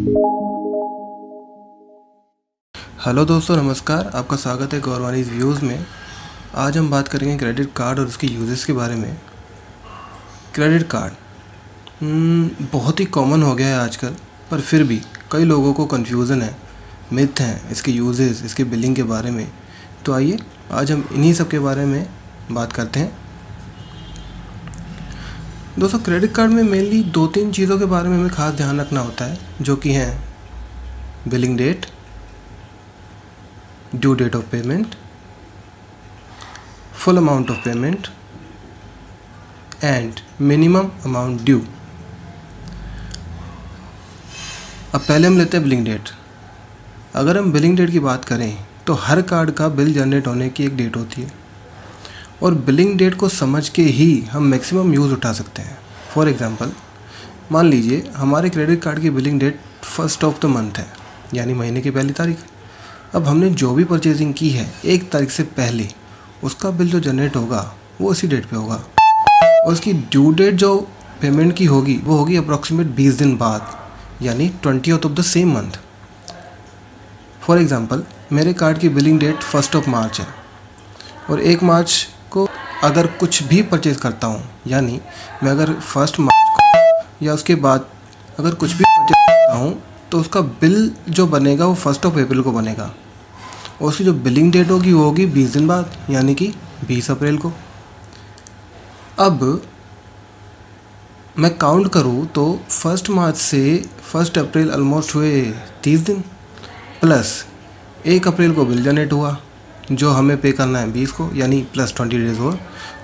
Hello दोस्तों, नमस्कार। आपका स्वागत है गौरवानीज व्यूज़ में। आज हम बात करेंगे क्रेडिट कार्ड और उसके यूजेस के बारे में। क्रेडिट कार्ड बहुत ही कॉमन हो गया है आजकल, पर फिर भी कई लोगों को कन्फ्यूज़न है, मिथ हैं इसके यूजेस, इसके बिलिंग के बारे में। तो आइए आज हम इन्हीं सब के बारे में बात करते हैं। दोस्तों, क्रेडिट कार्ड में मेनली 2-3 चीज़ों के बारे में हमें ख़ास ध्यान रखना होता है, जो कि हैं billing date, due date of payment, full amount of payment and minimum amount due. अब पहले हम लेते हैं बिलिंग डेट। अगर हम बिलिंग डेट की बात करें तो हर कार्ड का बिल जनरेट होने की एक डेट होती है और बिलिंग डेट को समझ के ही हम मैक्सिमम यूज़ उठा सकते हैं। फॉर एग्ज़ाम्पल, मान लीजिए हमारे क्रेडिट कार्ड की billing date 1st of the month है, यानी महीने की पहली तारीख। अब हमने जो भी परचेजिंग की है 1 तारीख से पहले, उसका बिल जो जनरेट होगा वो उसी डेट पे होगा और उसकी ड्यू डेट जो पेमेंट की होगी वो होगी अप्रॉक्सीमेट 20 दिन बाद, यानी 20th of the same month. For example, मेरे कार्ड की billing date 1st of March है और 1 मार्च को अगर कुछ भी परचेज़ करता हूँ, यानी मैं अगर 1 मार्च को या उसके बाद अगर कुछ भी परचेज़ करता हूँ तो उसका बिल जो बनेगा वो 1st ऑफ अप्रैल को बनेगा और उसकी जो बिलिंग डेट होगी वो होगी 20 दिन बाद, यानी कि 20 अप्रैल को। अब मैं काउंट करूँ तो 1 मार्च से 1 अप्रैल ऑलमोस्ट हुए 30 दिन, प्लस 1 अप्रैल को बिल जनरेट हुआ जो हमें पे करना है 20 को, यानी प्लस 20 डेज़ हुआ,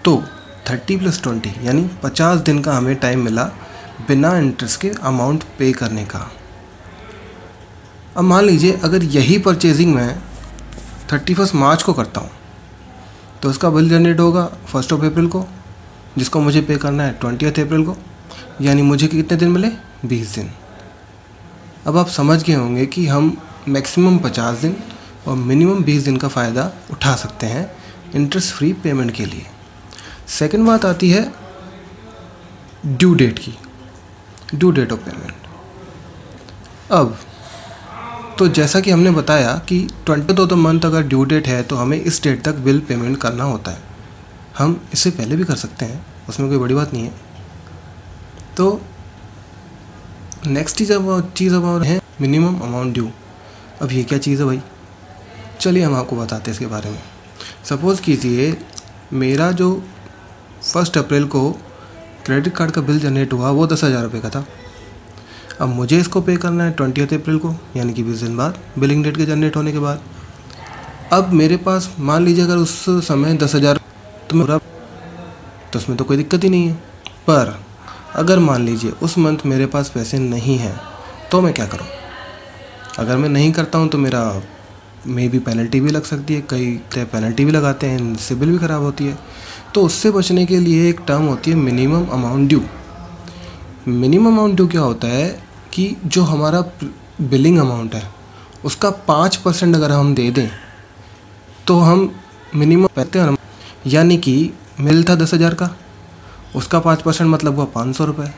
तो 30 + 20 यानी 50 दिन का हमें टाइम मिला बिना इंटरेस्ट के अमाउंट पे करने का। अब मान लीजिए अगर यही परचेजिंग मैं 31 मार्च को करता हूँ तो उसका बिल जनरेट होगा 1 ऑफ अप्रैल को, जिसको मुझे पे करना है 20th अप्रैल को, यानी मुझे कितने दिन मिले? 20 दिन। अब आप समझ गए होंगे कि हम मैक्सिमम 50 दिन और मिनिमम 20 दिन का फ़ायदा उठा सकते हैं इंटरेस्ट फ्री पेमेंट के लिए। सेकंड बात आती है ड्यू डेट की, ड्यू डेट ऑफ पेमेंट। अब तो जैसा कि हमने बताया कि 20th ऑफ द मंथ अगर ड्यू डेट है तो हमें इस डेट तक बिल पेमेंट करना होता है। हम इससे पहले भी कर सकते हैं, उसमें कोई बड़ी बात नहीं है। तो नेक्स्ट चीज़ अब है मिनिमम अमाउंट ड्यू। अब ये क्या चीज़ है भाई? चलिए हम आपको बताते हैं इसके बारे में। सपोज़ कीजिए मेरा जो 1 अप्रैल को क्रेडिट कार्ड का बिल जनरेट हुआ वो 10,000 रुपये का था। अब मुझे इसको पे करना है 20th अप्रैल को, यानी कि 20 दिन बाद, बिलिंग डेट के जनरेट होने के बाद। अब मेरे पास मान लीजिए अगर उस समय 10,000 तो उसमें तो कोई दिक्कत ही नहीं है। पर अगर मान लीजिए उस मंथ मेरे पास पैसे नहीं हैं तो मैं क्या करूं? अगर मैं नहीं करता हूं तो मेरा मे बी पेनल्टी भी लग सकती है, कई पेनल्टी भी लगाते हैं, सिबिल भी ख़राब होती है। तो उससे बचने के लिए एक टर्म होती है minimum amount due. Minimum amount due क्या होता है कि जो हमारा बिलिंग अमाउंट है उसका 5% अगर हम दे दें तो हम मिनिमम पैते हैं, यानी कि मिल था 10,000 का, उसका 5% मतलब हुआ 500 रुपये।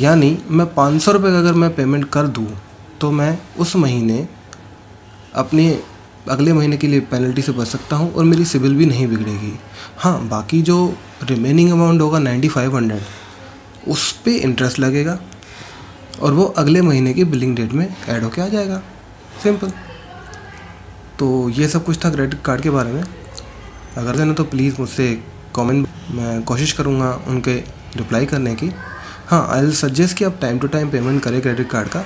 यानी मैं 500 रुपये का अगर मैं पेमेंट कर दूं तो मैं उस महीने अपने अगले महीने के लिए पेनल्टी से बच सकता हूं और मेरी सिबिल भी नहीं बिगड़ेगी। हाँ, बाकी जो रिमेनिंग अमाउंट होगा 9500 उस पर इंटरेस्ट लगेगा और वो अगले महीने की बिलिंग डेट में ऐड होके आ जाएगा। सिंपल। तो ये सब कुछ था क्रेडिट कार्ड के बारे में। अगर देना तो प्लीज़ मुझसे कमेंट, मैं कोशिश करूँगा उनके रिप्लाई करने की। हाँ, आई विल सजेस्ट कि आप टाइम टू टाइम पेमेंट करें क्रेडिट कार्ड का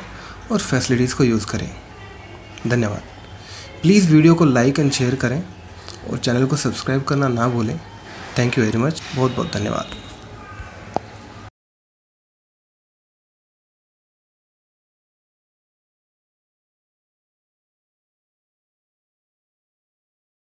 और फैसिलिटीज़ को यूज़ करें। धन्यवाद। प्लीज़ वीडियो को लाइक एंड शेयर करें और चैनल को सब्सक्राइब करना ना भूलें। Thank you very much. बहुत बहुत धन्यवाद।